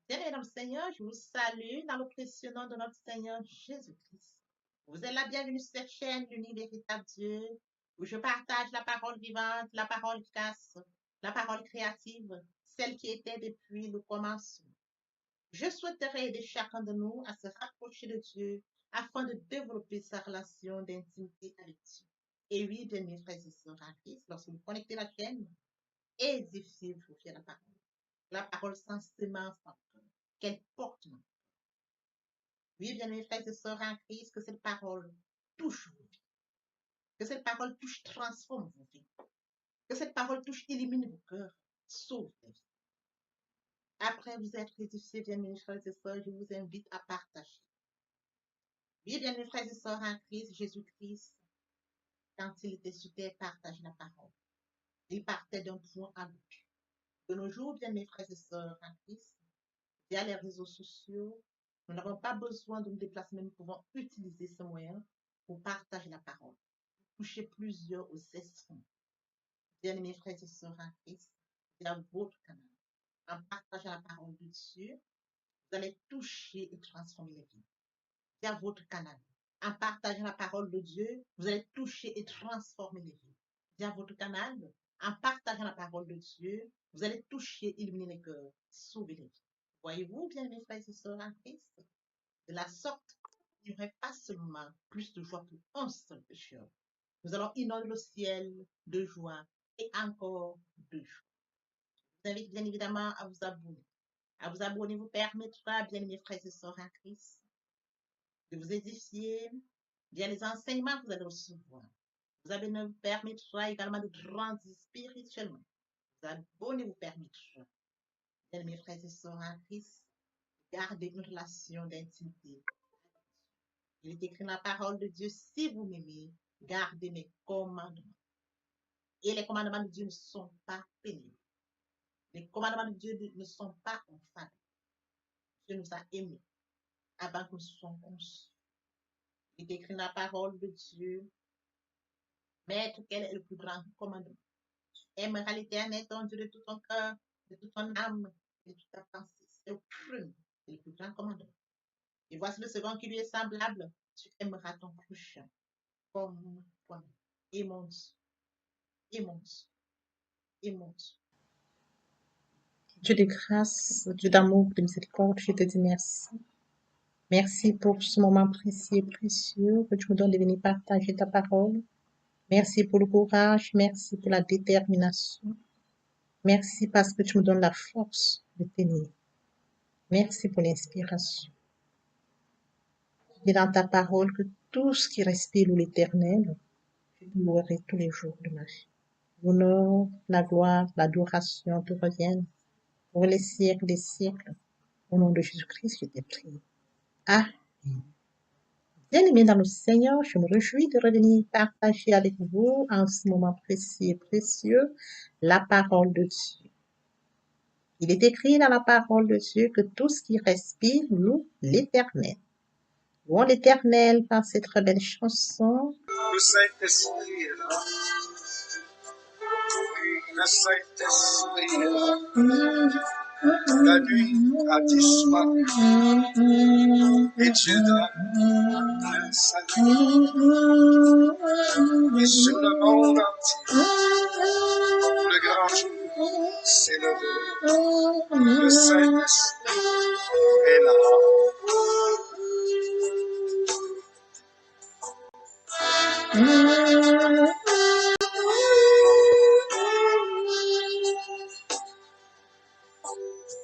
Bien-aimés dans le Seigneur, je vous salue dans le précieux nom de notre Seigneur Jésus-Christ. Vous êtes la bienvenue sur cette chaîne, l'unique véritable Dieu, où je partage la parole vivante, la parole efficace, la parole créative, celle qui était depuis le commencement. Je souhaiterais aider chacun de nous à se rapprocher de Dieu afin de développer sa relation d'intimité avec Dieu. Et oui, bien-aimés frères et sœurs en Christ, lorsque vous connectez la chaîne, édifiez-vous sur la parole. La parole sans semence en cœur, qu'elle porte. Oui, bien-aimés frères et sœurs en Christ, que cette parole touche vos vies, que cette parole touche, transforme vos vies, que cette parole touche, illumine vos cœurs, sauve les vies. Après vous être édifiés, bien-aimés frères et sœurs, je vous invite à partager. Oui, bien-aimés frères et sœurs en Christ, Jésus-Christ, quand il était sur terre, partage la parole. Il partait d'un point à l'autre. De nos jours, bien-aimés frères et sœurs en Christ, via les réseaux sociaux, nous n'avons pas besoin de nous déplacer, mais nous pouvons utiliser ce moyen pour partager la parole, toucher plusieurs aux esprits. Bien-aimés frères et sœurs en Christ, via votre canal, en partageant la parole de Dieu, vous allez toucher et transformer les vies. Via votre canal, en partageant la parole de Dieu, vous allez toucher et transformer les vies. Via votre canal, en partageant la parole de Dieu, vous allez toucher, illuminer les cœurs, sauver les vies. Voyez-vous, bien-aimés frères et sœurs en Christ, de la sorte, il n'y aurait pas seulement plus de joie pour un seul pécheur. Nous allons inonder le ciel de joie et encore de joie. Je vous invite bien évidemment à vous abonner. À vous abonner vous permettra, bien aimés frères et sœurs en Christ, de vous édifier via les enseignements que vous allez recevoir. Vous abonner vous permettra également de grandir spirituellement. Vous abonner vous permettra, bien aimés frères et sœurs en Christ, de garder une relation d'intimité. Il est écrit dans la parole de Dieu, si vous m'aimez, gardez mes commandements. Et les commandements de Dieu ne sont pas pénibles. Les commandements de Dieu ne sont pas infâmes. Dieu nous a aimés avant que nous soyons conçus. Il est écrit dans la parole de Dieu, Maître, quel est le plus grand commandement? Tu aimeras l'Éternel, ton Dieu, de tout ton cœur, de toute ton âme, et de toute ta pensée. C'est le premier, c'est le plus grand commandement. Et voici le second qui lui est semblable. Tu aimeras ton prochain comme toi-même. Et mon Dieu, et mon Dieu, et mon Dieu. Dieu de grâce, Dieu d'amour, de miséricorde, je te dis merci. Merci pour ce moment précieux et précieux que tu me donnes de venir partager ta parole. Merci pour le courage, merci pour la détermination. Merci parce que tu me donnes la force de tenir. Merci pour l'inspiration. Et dans ta parole que tout ce qui respire l'Éternel, je te louerai tous les jours de ma vie. L'honneur, la gloire, l'adoration te reviennent pour les siècles des siècles. Au nom de Jésus-Christ, je t'ai prié. Amen. Bien-aimés dans le Seigneur, je me réjouis de revenir partager avec vous en ce moment précieux et précieux la parole de Dieu. Il est écrit dans la parole de Dieu que tout ce qui respire loue l'Éternel. Louons l'Éternel par cette très belle chanson. Le Saint-Esprit est là. Le Saint-Esprit est là. La nuit a disparu et Dieu donne le salut. Et sur le monde entier, le grand jour s'est levé. Le Saint-Esprit est là.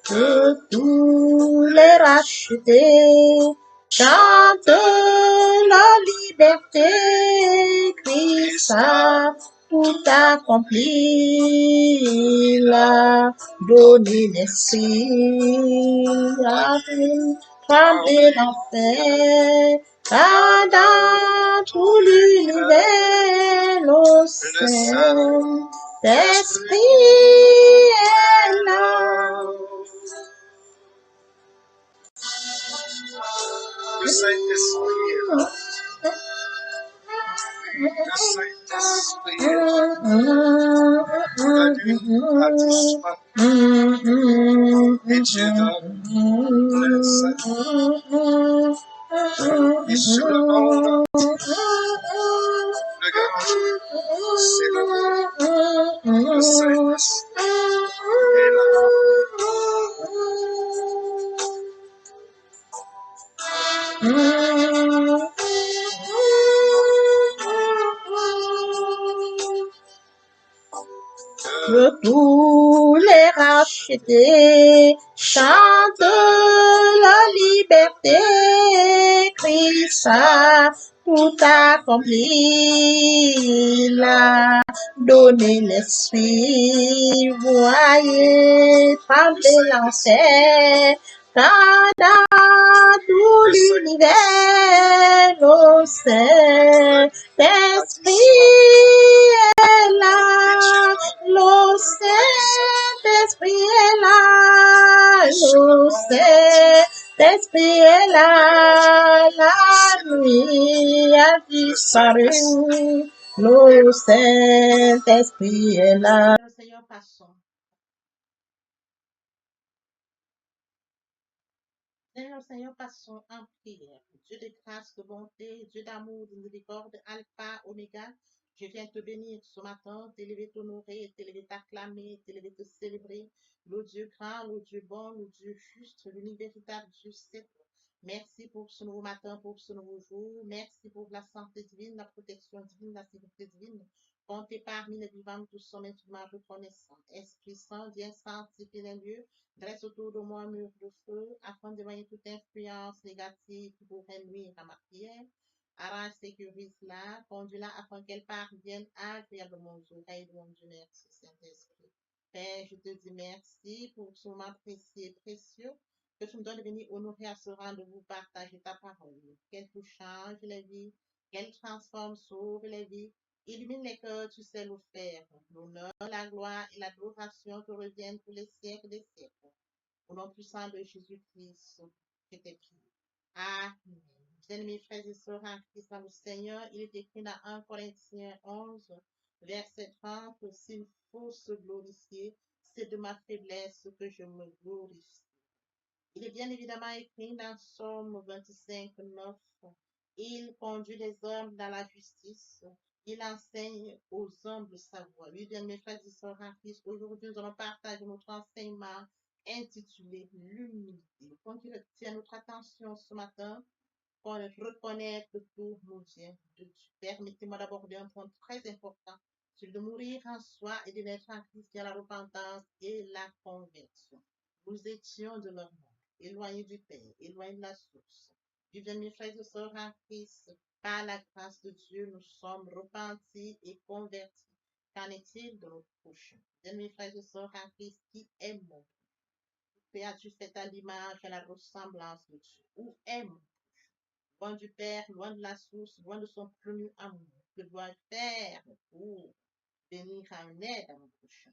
Que tous les rachetés chantent la liberté, Christ a tout accompli, il a donné l'esprit, a tremblé l'enfer, car dans tout l'univers, le Saint-Esprit est là. Le Saint-Esprit est là. Le Saint-Esprit est là. La nuit a disparu Et Dieu donne le salut. Et sur le monde, le grand jour, c'est l'amour. Le Saint-Esprit est Que tous les rachetés chantent la liberté. Christ a tout accompli. Il a donné l'esprit. Voyez trembler l'enfer. Quand dans tout l'univers, le Saint-Esprit est là. Le Saint-Esprit est là. Le Saint-Esprit est là. La nuit a disparu. Le Saint-Esprit est là. Seigneur, passons. Seigneur, passons en prière. Dieu de grâce, de bonté, Dieu d'amour, de miséricorde, Alpha, Oméga, je viens te bénir ce matin, t'élever, t'honorer, t'élever, t'acclamer, t'élever, te célébrer. Le Dieu grand, le Dieu bon, le Dieu juste, l'unique véritable Dieu c'est. Merci pour ce nouveau matin, pour ce nouveau jour. Merci pour la santé divine, la protection divine, la sécurité divine. Comptez parmi les vivants, nous tous sommes infiniment reconnaissants. Esprit Saint, viens sanctifier les lieux. Dresse autour de moi un mur de feu afin d'éloigner toute influence négative qui pourrait nuire à ma prière. Arrange, sécurise-la, conduis-la afin qu'elle parvienne agréablement aux oreilles de mon Dieu. Merci, Saint-Esprit. Père, je te dis merci pour ce moment précieux et précieux que tu me donnes de venir honorer à ce rendez-vous, partager ta parole. Qu'elle te change les vies, qu'elle transforme, sauve les vies, illumine les cœurs, tu sais le faire. L'honneur, la gloire et l'adoration te reviennent pour les siècles des siècles. Au nom puissant de Jésus-Christ, je t'ai prié. Amen. Bien-aimés frères et sœurs en Christ dans le Seigneur, il est écrit dans 1 Corinthiens 11, verset 30, s'il faut se glorifier, c'est de ma faiblesse que je me glorifie. Il est bien évidemment écrit dans Psaume 25, 9. Il conduit les hommes dans la justice. Il enseigne aux humbles sa voie. Oui, bien mes frères et sœurs en Christ, aujourd'hui nous allons partager notre enseignement intitulé l'humilité. Le point qui retient notre attention ce matin, pour reconnaître que tout nous vient de Dieu. Permettez-moi d'aborder un point très important, celui de mourir en soi et de naître en Christ via la repentance et la conversion. Nous étions de leur monde, éloignés du Père, éloignés de la source. Bien, mes frères et sœurs en Christ, par la grâce de Dieu, nous sommes repentis et convertis. Qu'en est-il de notre prochain? Bien, mes frères et sœurs en Christ, qui est mon Père? As-tu fait à l'image et à la ressemblance de Dieu? Où est mon loin du Père, loin de la source, loin de son premier amour? Que dois-je faire pour venir en aide à mon prochain?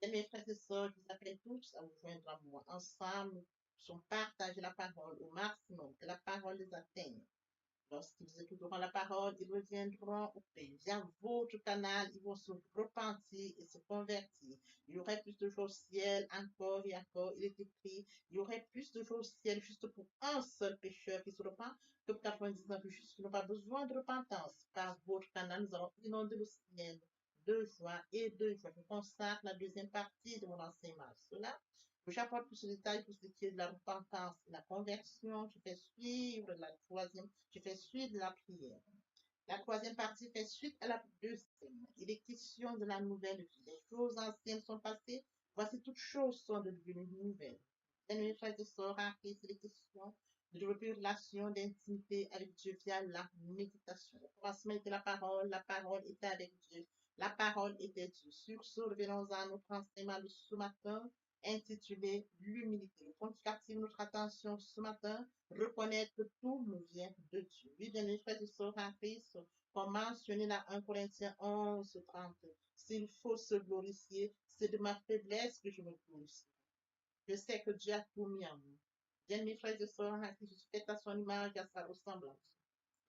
Et mes frères et sœurs, je vous appelle tous à vous joindre à moi. Ensemble, nous sommes partager la parole au maximum, que la parole les atteigne. Lorsqu'ils écouteront la parole, ils reviendront au Père. Via votre canal, ils vont se repentir et se convertir. Il y aurait plus de choses au ciel, encore et encore. Il est écrit, il y aurait plus de choses au ciel juste pour un seul pécheur qui se repent que pour 99 justes qui n'ont pas besoin de repentance. Par votre canal, nous allons inonder le ciel de joie et de joie. Je consacre la deuxième partie de mon enseignement à cela. J'apporte plus de détails pour ce qui est de la repentance, la conversion. Je fais suivre la troisième, je fais suivre la prière. La troisième partie fait suite à la deuxième. Il est question de la nouvelle vie. Les choses anciennes sont passées. Voici toutes choses sont devenues nouvelles. Mes frères et sœurs, en Christ, il est question de développer une relation d'intimité avec Dieu via la méditation. Le commencement était la parole était avec Dieu, la parole était Dieu. Sur ce, revenons à notre enseignement de ce matin intitulé l'humilité. Le point qui captive notre attention ce matin, reconnaître que tout nous vient de Dieu. Oui, bien, les frères et sœurs en Christ, comme mentionné dans 1 Corinthiens 11, 30, s'il faut se glorifier, c'est de ma faiblesse que je me glorifie. Je sais que Dieu a tout mis en moi. Bien, mes frères et sœurs en Christ, je suis faite à son image et à sa ressemblance.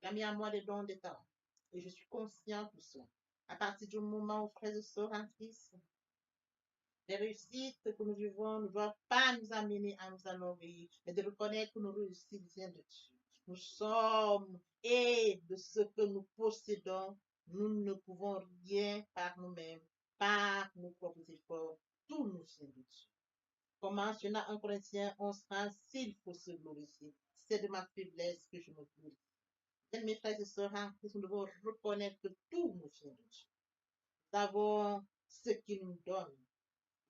Il a mis en moi des dons, des talents. Et je suis conscient de cela. À partir du moment où, frères et sœurs en Christ, Les réussites que nous vivons ne doivent pas nous amener à nous enorgueillir, mais de reconnaître que nos réussites viennent de Dieu. Nous sommes et de ce que nous possédons, nous ne pouvons rien par nous-mêmes, par nos propres efforts. Tout nous vient de Dieu. Comme mentionné en Corinthiens 11:15, s'il faut se glorifier, c'est de ma faiblesse que je me glorifie. Bien, mes frères et sœurs, nous devons reconnaître que tout nous vient de Dieu. Nous avons ce qu'il nous donne.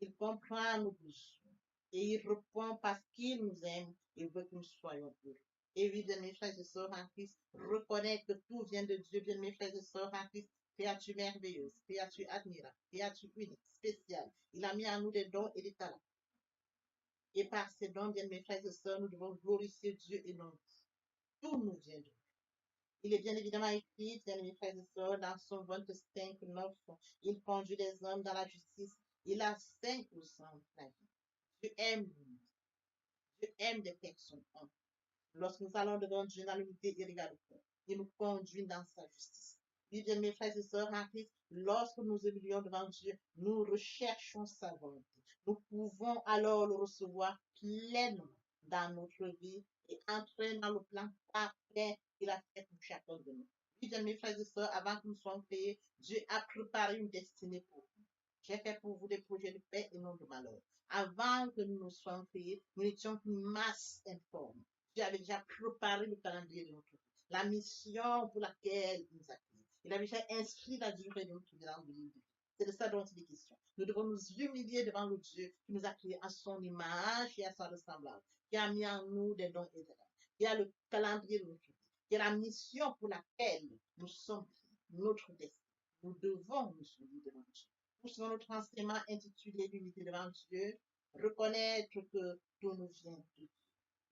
Il comprend nos besoins et il répond parce qu'il nous aime et veut que nous soyons heureux. Et oui, bien mes frères et sœurs en Christ, reconnaître que tout vient de Dieu, bien mes frères et sœurs en Christ, créature merveilleuse, créature admirable, créature unique, spéciale. Il a mis en nous des dons et des talents. Et par ces dons, bien mes frères et sœurs, nous devons glorifier Dieu et non tout nous vient de Dieu. Il est bien évidemment écrit, bien mes frères et sœurs, dans son 25:9, il conduit les hommes dans la justice. Il a 5% de la vie. Dieu aime des personnes humbles. Lorsque nous allons devant Dieu dans l'unité, il regarde le cœur. Il nous conduit dans sa justice. Oui, bien mes frères et sœurs en Christ, lorsque nous humilions devant Dieu, nous recherchons sa volonté. Nous pouvons alors le recevoir pleinement dans notre vie et entrer dans le plan parfait qu'il a fait pour chacun de nous. Oui, bien mes frères et sœurs, avant que nous soyons créés, Dieu a préparé une destinée pour nous. J'ai fait pour vous des projets de paix et non de malheur. Avant que nous ne soyons créés, nous n'étions qu'une masse informe. Dieu avait déjà préparé le calendrier de notre vie, la mission pour laquelle il nous a créés. Il avait déjà inscrit la durée de notre vie dans le livre. C'est de ça dont il est question. Nous devons nous humilier devant le Dieu qui nous a créés à son image et à sa ressemblance, qui a mis en nous des dons et des dons, qui a le calendrier de notre vie, qui a la mission pour laquelle nous sommes créés, notre destin. Nous devons nous humilier devant Dieu. Pour notre enseignement intitulé L'unité devant Dieu, reconnaître que tout nous vient de Dieu.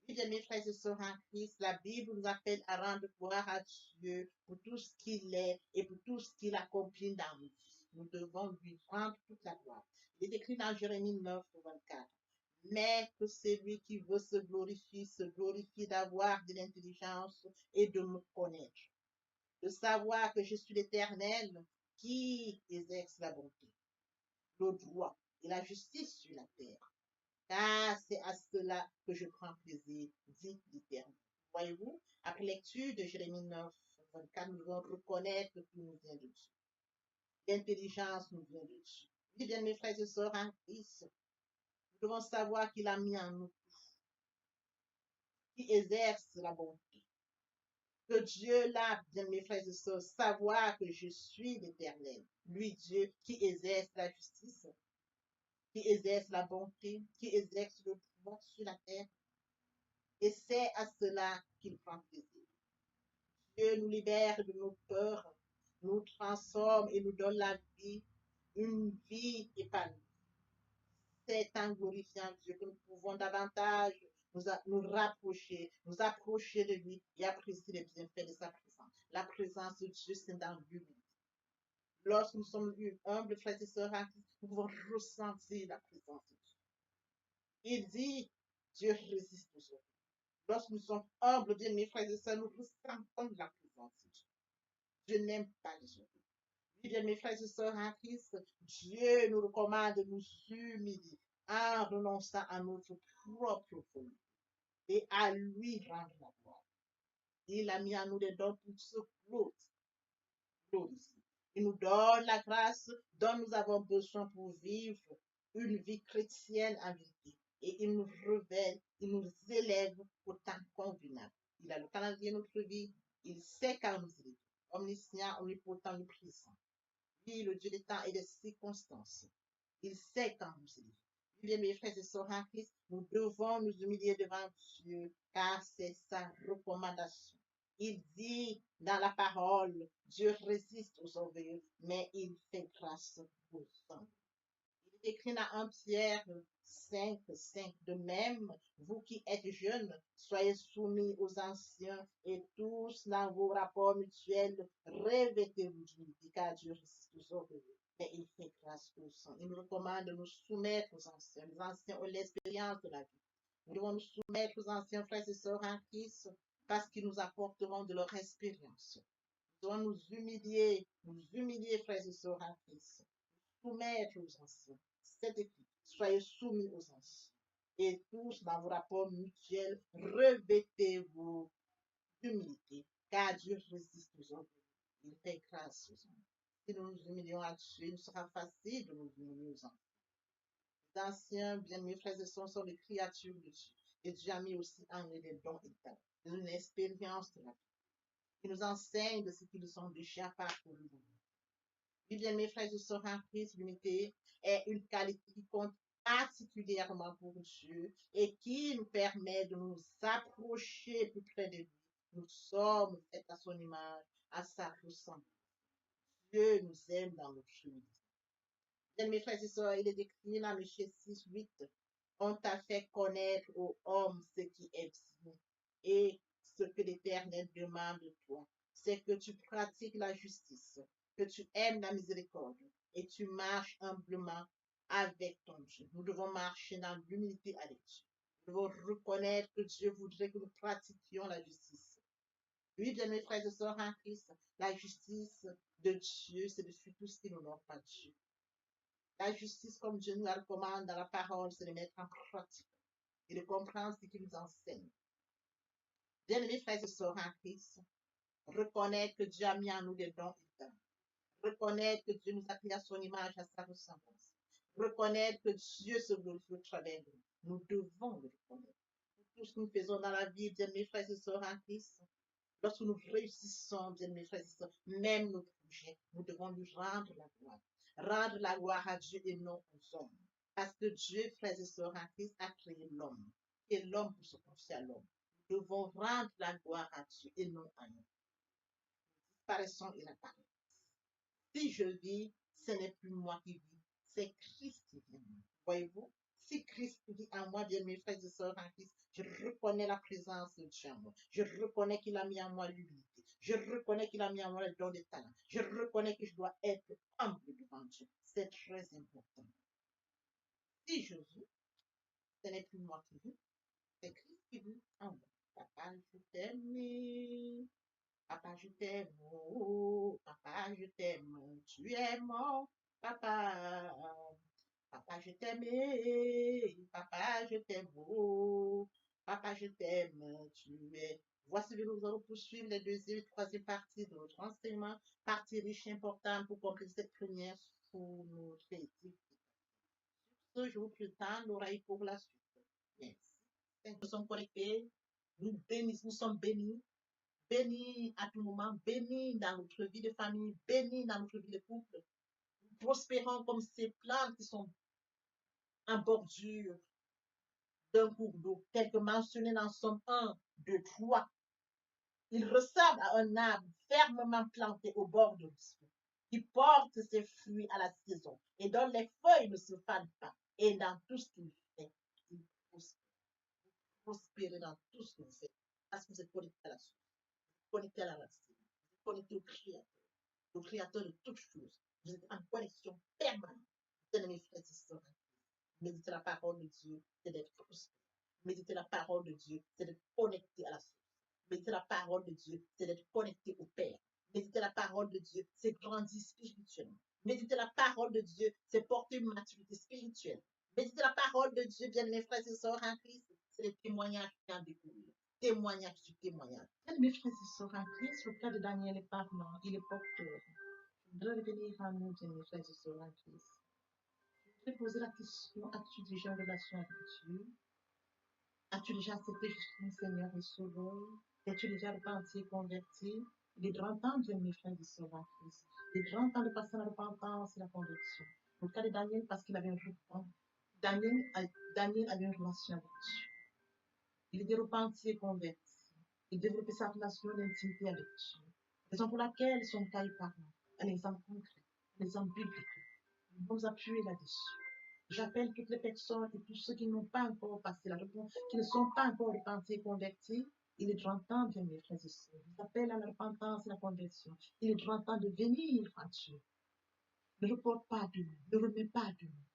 Oui, bien, mes frères et sœurs en Christ, la Bible nous appelle à rendre gloire à Dieu pour tout ce qu'il est et pour tout ce qu'il accomplit dans nous. Nous devons lui rendre toute la gloire. Il est écrit dans Jérémie 9:24. Mais que celui qui veut se glorifie d'avoir de l'intelligence et de me connaître, de savoir que je suis l'Éternel qui exerce la bonté, le droit et la justice sur la terre. Car c'est à cela que je prends plaisir, dit l'Éternel. Voyez-vous, après lecture de Jérémie 9:24, nous devons reconnaître que tout nous vient de Dieu. L'intelligence nous vient de Dieu. Oui, bien, mes frères et sœurs en Christ, nous devons savoir qu'il a mis en nous qui exerce la bonté. Que Dieu l'a, bien, mes frères et sœurs, savoir que je suis l'Éternel. Lui, Dieu, qui exerce la justice, qui exerce la bonté, qui exerce le pouvoir sur la terre. Et c'est à cela qu'il prend plaisir. Dieu nous libère de nos peurs, nous transforme et nous donne la vie, une vie épanouie. C'est en glorifiant Dieu que nous pouvons davantage nous rapprocher, nous approcher de lui et apprécier les bienfaits de sa présence. La présence de Dieu, c'est dans l'humilité. Lorsque nous sommes humbles, frères et sœurs, nous pouvons ressentir la présence de Dieu. Il dit, Dieu résiste aux hommes. Lorsque nous sommes humbles, bien mes frères et sœurs, nous ressentons la présence de Dieu. Je n'aime pas les autres. Oui, bien mes frères et sœurs en Christ, Dieu nous recommande de nous humilier en renonçant à notre propre folie et à lui rendre la gloire. Il a mis en nous des dons pour se glorifier. Il nous donne la grâce dont nous avons besoin pour vivre une vie chrétienne en vérité. Et il nous révèle, il nous élève au temps convenable. Il a le calendrier de notre vie, il sait quand nous élève. Omniscient, omnipotent, omniprésent. Lui, le Dieu des temps et des circonstances. Il sait quand nous élève. Bien, mes frères et sœurs en Christ, nous devons nous humilier devant Dieu, car c'est sa recommandation. Il dit dans la parole, Dieu résiste aux orgueilleux, mais il fait grâce aux humbles. Il est écrit dans 1 Pierre 5:5. De même, vous qui êtes jeunes, soyez soumis aux anciens et tous dans vos rapports mutuels, revêtez-vous d'humilité, car Dieu résiste aux orgueilleux, mais il fait grâce aux saints. Il nous recommande de nous soumettre aux anciens. Les anciens ont l'expérience de la vie. Nous devons nous soumettre aux anciens frères et sœurs en Christ parce qu'ils nous apporteront de leur expérience. Nous devons nous humilier, frères et sœurs en Christ, soumettre aux anciens. C'est écrit. soyez soumis aux anges. Et tous, dans vos rapports mutuels, revêtez-vous d'humilité, car Dieu résiste aux hommes. Il fait grâce aux hommes. Si nous nous humilions à Dieu, il sera facile de nous humilier aux hommes. Les anciens, bien-aimés frères et sœurs, sont des créatures de Dieu. Et Dieu a mis aussi en eux des dons et talents, une expérience de la vie. Il nous enseigne de ce qu'ils sont déjà parcouru. Oui, bien, mes frères et sœurs en Christ, l'unité est une qualité qui compte particulièrement pour Dieu et qui nous permet de nous approcher plus près de lui. Nous sommes faits à son image, à sa ressemblance. Dieu nous aime dans notre humilité. Bien, mes frères et sœurs, il est écrit dans Michée 6, 8, on t'a fait connaître aux hommes ce qui est bien et ce que l'Éternel demande de toi, c'est que tu pratiques la justice, que tu aimes la miséricorde et tu marches humblement avec ton Dieu. Nous devons marcher dans l'humilité avec Dieu. Nous devons reconnaître que Dieu voudrait que nous pratiquions la justice. Oui, bien mes frères et sœurs en Christ, la justice de Dieu, c'est de suivre tout ce qui n'honore pas Dieu. La justice, comme Dieu nous la recommande dans la parole, c'est de mettre en pratique et de comprendre ce qu'il nous enseigne. Bien-aimés frères et sœurs en Christ, reconnaître que Dieu a mis en nous des dons et talents. Reconnaître que Dieu nous a créé à son image, à sa ressemblance. Reconnaître que Dieu se glorifie au travers de nous. Nous devons le reconnaître. Tout ce que nous faisons dans la vie, bien-aimés frères et sœurs en Christ, lorsque nous réussissons, bien-aimés frères et sœurs, même nos projets, nous devons lui rendre la gloire. Rendre la gloire à Dieu et non aux hommes. Parce que Dieu, frères et sœurs en Christ, a créé l'homme. Et l'homme pour se confier à l'homme. Nous devons rendre la gloire à Dieu et non à nous. Disparaissons et l'apparence. Si je vis, ce n'est plus moi qui vis, c'est Christ qui vit en moi. Voyez-vous? Si Christ vit en moi, bien mes frères et sœurs en Christ, je reconnais la présence de Dieu en moi. Je reconnais qu'il a mis en moi l'humilité. Je reconnais qu'il a mis en moi le don des talents. Je reconnais que je dois être humble devant Dieu. C'est très important. Si je vis, ce n'est plus moi qui vis, c'est Christ qui vit en moi. Papa, je t'aime. Papa, je t'aime. Oh, papa, je t'aime. Tu es mon papa. Papa, je t'aime. Papa, je t'aime. Oh, papa, je t'aime. Tu es. Voici que nous allons poursuivre les deuxième et troisième parties de notre enseignement. Partie riche et importante pour compléter cette première pour notre éthique. Ce jour, plus tard, l'oreille pour la suite. Merci. Nous sommes connectés. Nous bénissons, nous sommes bénis. Bénis à tout moment, bénis dans notre vie de famille, bénis dans notre vie de couple. Nous prospérons comme ces plantes qui sont en bordure d'un cours d'eau, tel que mentionné dans Somme 1, 2, 3. Il ressemble à un arbre fermement planté au bord de l'eau, qui porte ses fruits à la saison et dont les feuilles ne se fanent pas. Et dans tout ce qu'il fait, il prospère. Prospérer dans tout ce que vous faites, parce que vous êtes connecté à la source, connecté à la racine, connecté au Créateur. Le créateur de toutes choses. Vous êtes en connexion permanente. Bien-aimés frères et sœurs, méditer la parole de Dieu, c'est d'être prospère. Méditer la parole de Dieu, c'est d'être connecté à la source. Méditer la parole de Dieu, c'est d'être connecté au Père. Méditer la parole de Dieu, c'est grandir spirituellement. Méditer la parole de Dieu, c'est porter une maturité spirituelle. Méditer la parole de Dieu, bien mes frères et sœurs en Christ, c'est le témoignage qui en découle. Témoignage sur témoignage. Mes frères et sœurs en Christ, le cas de Daniel est parlant, il est porteur. Je voudrais revenir à nous, bien mes frères et sœurs en Christ. Je voudrais poser la question, as-tu déjà une relation avec Dieu? As-tu déjà accepté Jésus comme Seigneur et Sauveur? Es-tu déjà repenti et converti? Il est grand temps, bien mes frères et sœurs en Christ. Il est grand temps de passer la repentance et la conversion. Dans le cas de Daniel, parce qu'il avait un repent. Daniel avait une relation avec Dieu. Il était repenti et converti. Il développait sa relation d'intimité avec Dieu. Raison pour laquelle son cas est parlant. Un exemple concret, un exemple biblique. Nous devons appuyer là-dessus. J'appelle toutes les personnes et tous ceux qui n'ont pas encore passé la repentance, qui ne sont pas encore repentis et convertis. Il est grand temps, bien mes frères et sœurs. J'appelle à la repentance et la conversion. Il est grand temps de venir à Dieu. Ne reporte pas demain, ne remets pas demain.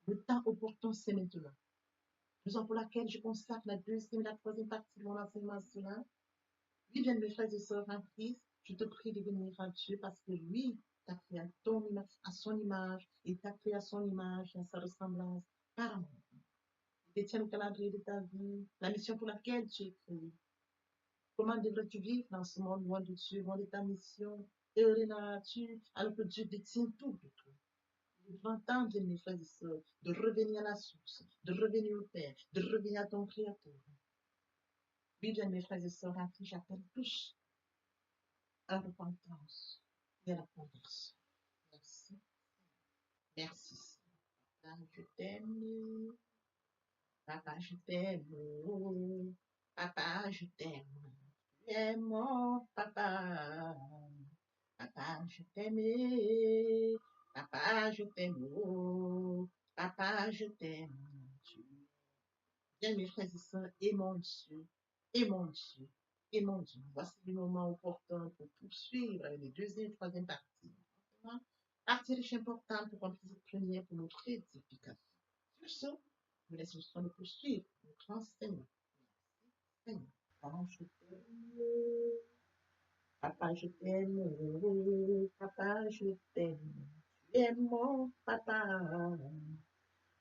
Le temps opportun, c'est maintenant. Raison pour laquelle je consacre la deuxième et la troisième partie de mon enseignement à cela. Oui, bien mes frères et sœurs en Christ, je te prie de venir à Dieu parce que lui t'a créé à son image, il t'a créé à son image, à sa ressemblance, par Détiens le calendrier de ta vie, la mission pour laquelle tu es créé. Comment devrais-tu vivre dans ce monde loin de Dieu, loin de ta mission? Heureux tu alors que Dieu détient tout de toi. Il est grand temps, bien mes frères et sœurs, de revenir à la source, de revenir au Père, de revenir à ton Créateur. Oui, bien mes frères et sœurs, à qui j'appelle tous à la repentance et à la conversion. Merci. Merci. Papa, je t'aime. Papa, je t'aime. Oh, papa, je t'aime. Tu es mon papa. Papa, je t'aime. Papa, je t'aime. Oh, papa, je t'aime. Bien, mes frères et sœurs, et mon Dieu, et mon Dieu, et mon Dieu. Voici le moment opportun pour poursuivre les deuxième et troisième parties. Partie riche importante pour remplir cette première pour notre édification. Sur ce, nous laissons le soin de poursuivre notre enseignement. Seigneur, papa, je t'aime. Papa, je t'aime. Papa, je t'aime. Tu es mon papa.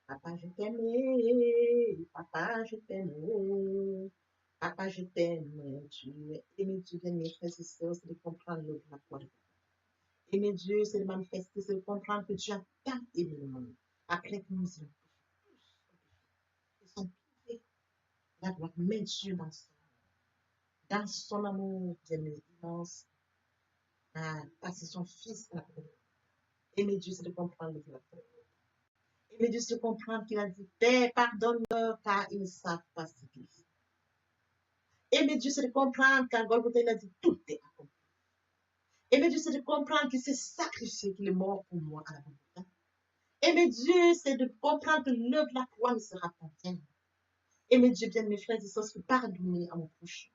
Papa, je t'aime. Papa, je t'aime. Papa, je t'aime. Tu es aimé, tu viens, mes frères et sœurs, c'est de comprendre le la foi. Aimer Dieu, c'est de manifester, c'est de comprendre que Dieu a tant aimé le monde. Après que nous y ils sont privés la gloire, mais Dieu dans son amour, bien immense, a passé son Fils à la croix. Aimer Dieu, c'est de comprendre le la foi. Aimer Dieu, c'est de comprendre qu'il a dit, Père, pardonne-leur, car ils ne savent pas ce qu'ils font. Aimer Dieu, c'est de comprendre qu'à Golgotha, il a dit, tout est accompli. Aimer Dieu, c'est de comprendre qu'il s'est sacrifié, qu'il est mort pour moi à la Golgotha. Aimer Dieu, c'est de comprendre que l'œuvre de la croix ne sera pas vaine. Aimer Dieu, bien mes frères et sœurs, c'est pardonner à mon prochain.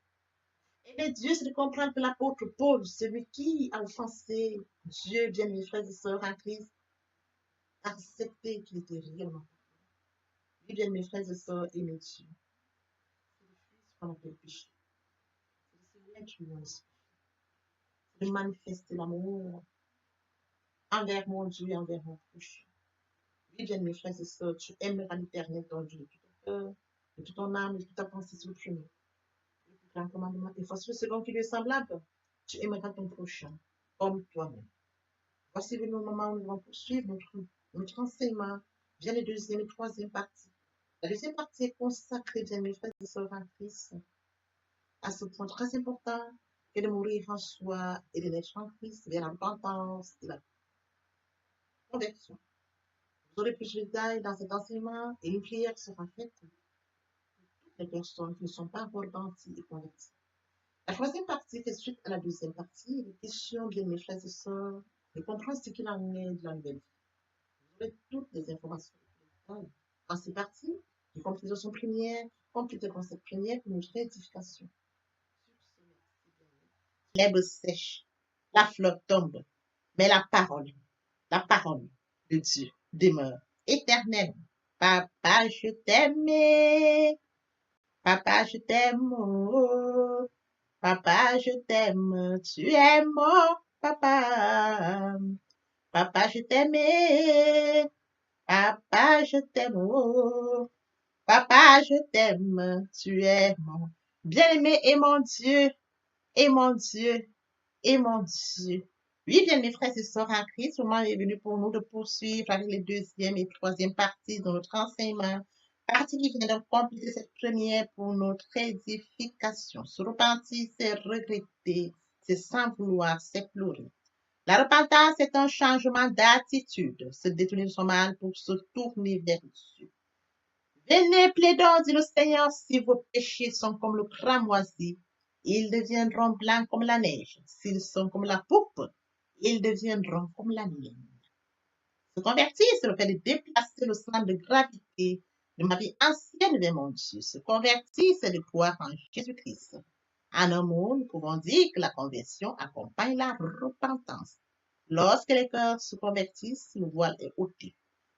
Aimer Dieu, c'est de comprendre que l'apôtre Paul, celui qui a offensé Dieu, bien mes frères et sœurs en Christ, a accepté qu'il était réellement. Oui, bien mes frères et sœurs, aimer Dieu. C'est le Fils qu'on appelle péché. C'est le Seigneur qui nous inspire. C'est de manifester l'amour envers mon Dieu et envers mon prochain. Oui, bien mes frères et sœurs, tu aimeras l'Éternel, ton Dieu, de tout ton cœur, de toute ton âme, de toute ta pensée sur le chemin. Un commandement. Et voici le second qui lui est semblable. Tu aimeras ton prochain comme toi-même. Voici le moment où nous allons poursuivre notre enseignement. Vient la deuxième et troisième partie. La deuxième partie est consacrée, bien mes frères et sœurs en Christ, à ce point très important que de mourir en soi et de naître en Christ vers la repentance et la conversion. Vous aurez plus de détails dans cet enseignement et une prière sera faite pour toutes les personnes qui ne sont pas encore repenties et converties. La troisième partie fait suite à la deuxième partie. Les questions, bien mes frères et sœurs, de comprendre ce qu'il en est de la nouvelle vie. Vous aurez toutes les informations. Dans ces parties, les conclusions premières, complètent le concept première pour notre édification. L'herbe sèche, la fleur tombe, mais la parole de Dieu demeure éternelle. Papa, je t'aime. Papa, je t'aime. Oh. Papa, je t'aime, tu es mon papa. Papa, je t'aime. Papa, je t'aime. Oh. Papa, je t'aime, tu es mon bien-aimé et mon Dieu, et mon Dieu, et mon Dieu. Oui, bien mes frères et sœurs en Christ, le moment est venu pour nous de poursuivre avec les deuxième et troisième parties de notre enseignement. Partie qui vient de compléter cette première pour notre édification. Se repentir, c'est regretter, c'est sans vouloir, c'est pleurer. La repentance est un changement d'attitude, se détourner de son mal pour se tourner vers Dieu. Venez, plaidons, dit le Seigneur, si vos péchés sont comme le cramoisi, ils deviendront blancs comme la neige. S'ils sont comme la poupe, ils deviendront comme la laine. Se convertir, c'est le fait de déplacer le centre de gravité de ma vie ancienne vers mon Dieu. Se convertir, c'est de croire en Jésus-Christ. En un mot, nous pouvons dire que la conversion accompagne la repentance. Lorsque les cœurs se convertissent, le voile est ôté.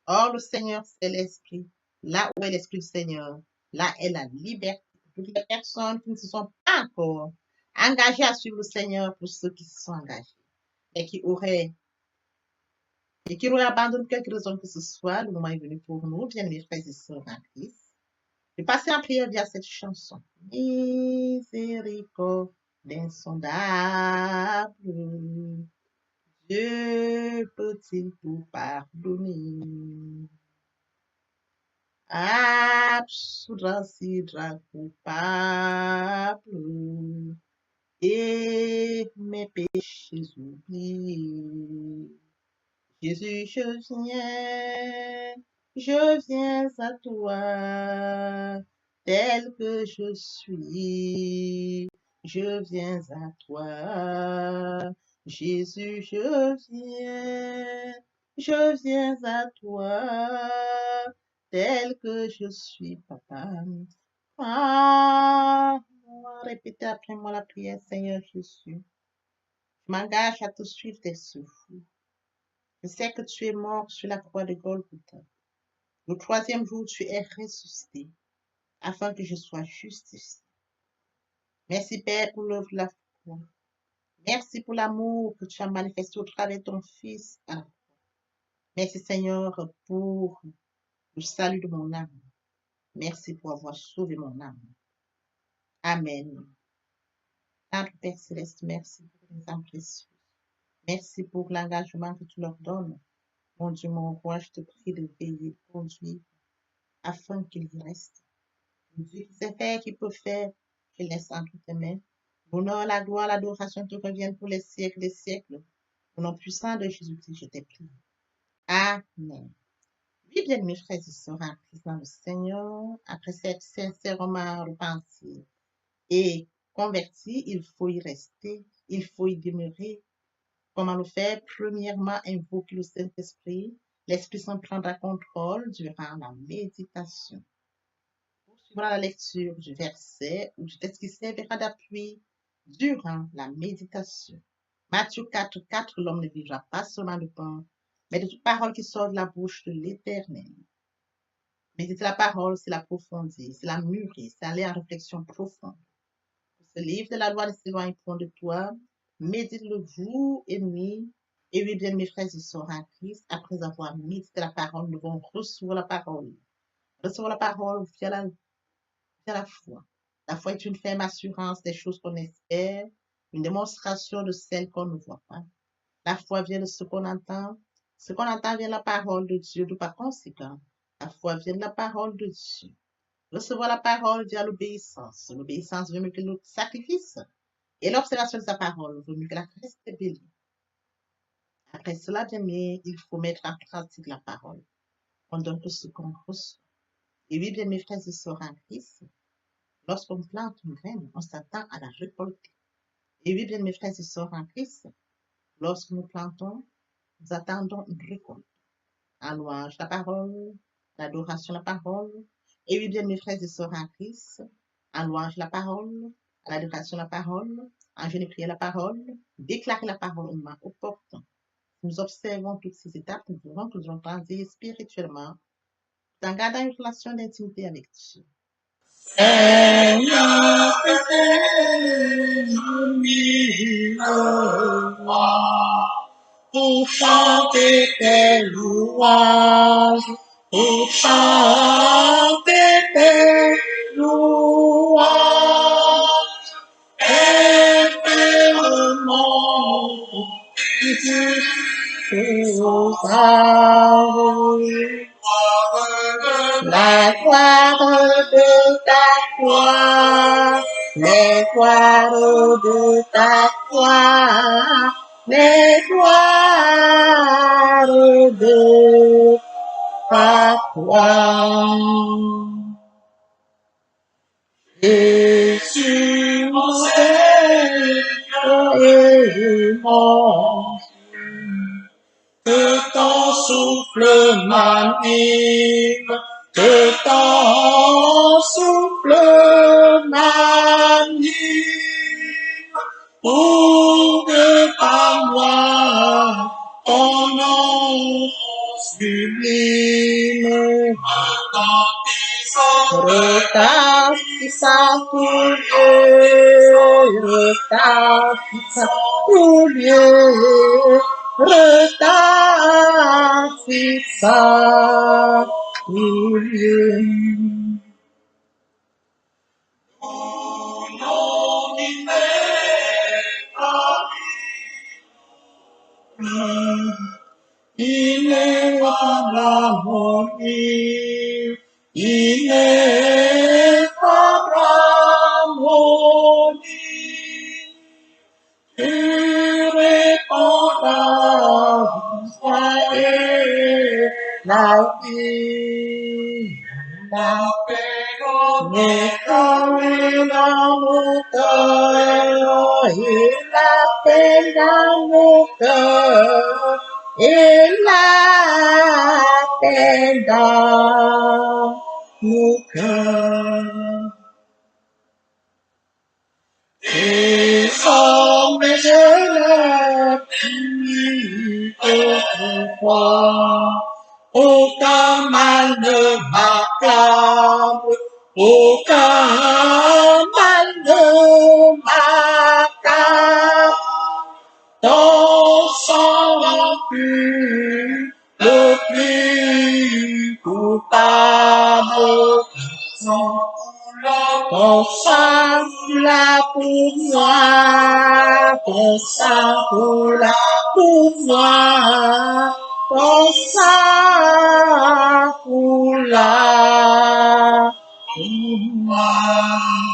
Or, le Seigneur, c'est l'Esprit. Là où est l'Esprit du Seigneur, là est la liberté. Pour toutes les personnes qui ne se sont pas encore engagées à suivre le Seigneur, pour ceux qui se sont engagés et qui auraient abandonné quelque raison que ce soit, le moment est venu pour nous, bien mes frères et sœurs en Christ, Je vais passer en prière via cette chanson. Miséricorde insondable, Dieu peut-il tout pardonner? Absoudre si drap coupable et mes péchés oubliés. Jésus, je viens à toi, tel que je suis. Je viens à toi, Jésus, je viens à toi, tel que je suis, papa. Ah, répétez après moi la prière, Seigneur Jésus. Je m'engage à te suivre tes souffles. Je sais que tu es mort sur la croix de Golgotha. Le troisième jour, tu es ressuscité afin que je sois justifié. Merci, Père, pour l'œuvre de la foi. Merci pour l'amour que tu as manifesté au travers de ton Fils. Merci, Seigneur, pour le salut de mon âme. Merci pour avoir sauvé mon âme. Amen. Notre Père Céleste, merci pour les âmes précieuses. Merci pour l'engagement que tu leur donnes. Mon Dieu, mon roi, je te prie de veiller, de conduire, afin qu'ils y restent. Dieu qui sait faire, qui peut faire, je laisse entre tes mains. L'honneur, la gloire, l'adoration te reviennent pour les siècles des siècles. Au nom puissant de Jésus-Christ, je t'ai prié. Amen. Oui, bien, mes frères et sœurs, en Christ dans le Seigneur, après cette sincèrement repentie et converti, il faut y rester, il faut y demeurer. Comment le faire? Premièrement, invoquer le Saint-Esprit. L'Esprit Saint prendra contrôle durant la méditation. Poursuivra la lecture du verset ou du texte qui servira d'appui durant la méditation. Matthieu 4, 4, l'homme ne vivra pas seulement de pain, mais de toute parole qui sort de la bouche de l'Éternel. Méditer la parole, c'est l'approfondir, c'est la mûrir, c'est aller en réflexion profonde. Ce livre de la loi ne s'éloigne point de toi, médite-le jour et nuit. Et oui, bien, mes frères et sœurs en Christ, après avoir médité la parole, nous devons recevoir la parole. Recevoir la parole via la foi. La foi est une ferme assurance des choses qu'on espère, une démonstration de celles qu'on ne voit pas. La foi vient de ce qu'on entend. Ce qu'on entend vient de la parole de Dieu, de par conséquent. La foi vient de la parole de Dieu. Recevoir la parole via l'obéissance. L'obéissance veut mieux que le sacrifice. Et l'observation de sa parole veut mieux que la rébellion. Après cela, bien aimé, il faut mettre en pratique la parole. On donne tout ce qu'on reçoit. Et oui, bien mes frères et sœurs en Christ, lorsqu'on plante une graine, on s'attend à la récolter. Et oui, bien mes frères et sœurs en Christ, lorsque nous plantons, nous attendons une récolte. En louange la parole, l'adoration la parole. Et oui, bien mes frères et sœurs en Christ, en louange la parole, à l'adoration la parole, en jeûne et prière la parole, déclarer la parole au moment opportun. Nous observons toutes ces étapes, nous pouvons nous grandir spirituellement, en gardant une relation d'intimité avec Dieu. Seigneur, pour chanter tes louanges, pour chanter tes louanges, éternellement, la gloire de ta gloire, les gloires de ta gloire, les gloires de ta gloire. Jésus, mon Seigneur et mon que ton souffle m'anime, que ton souffle m'anime, pour que par moi ton nom sublime retentissant tout Dieu, retentissant tout Dieu, retentissant tout Dieu. nom qui fait il est Abraham, il est Abraham, tu répondras, soyez la vie, la paix, mais comme dans mon cœur, et la paix dans mon cœur, et la paix dans mon cœur. Et sans mes élèves, autrefois, aucun mal ne m'accable, aucun mal ne m'accable. Ton sang pur, le plus coupable, ton sang là pour moi, ton sang là pour moi, ton sang là pour moi.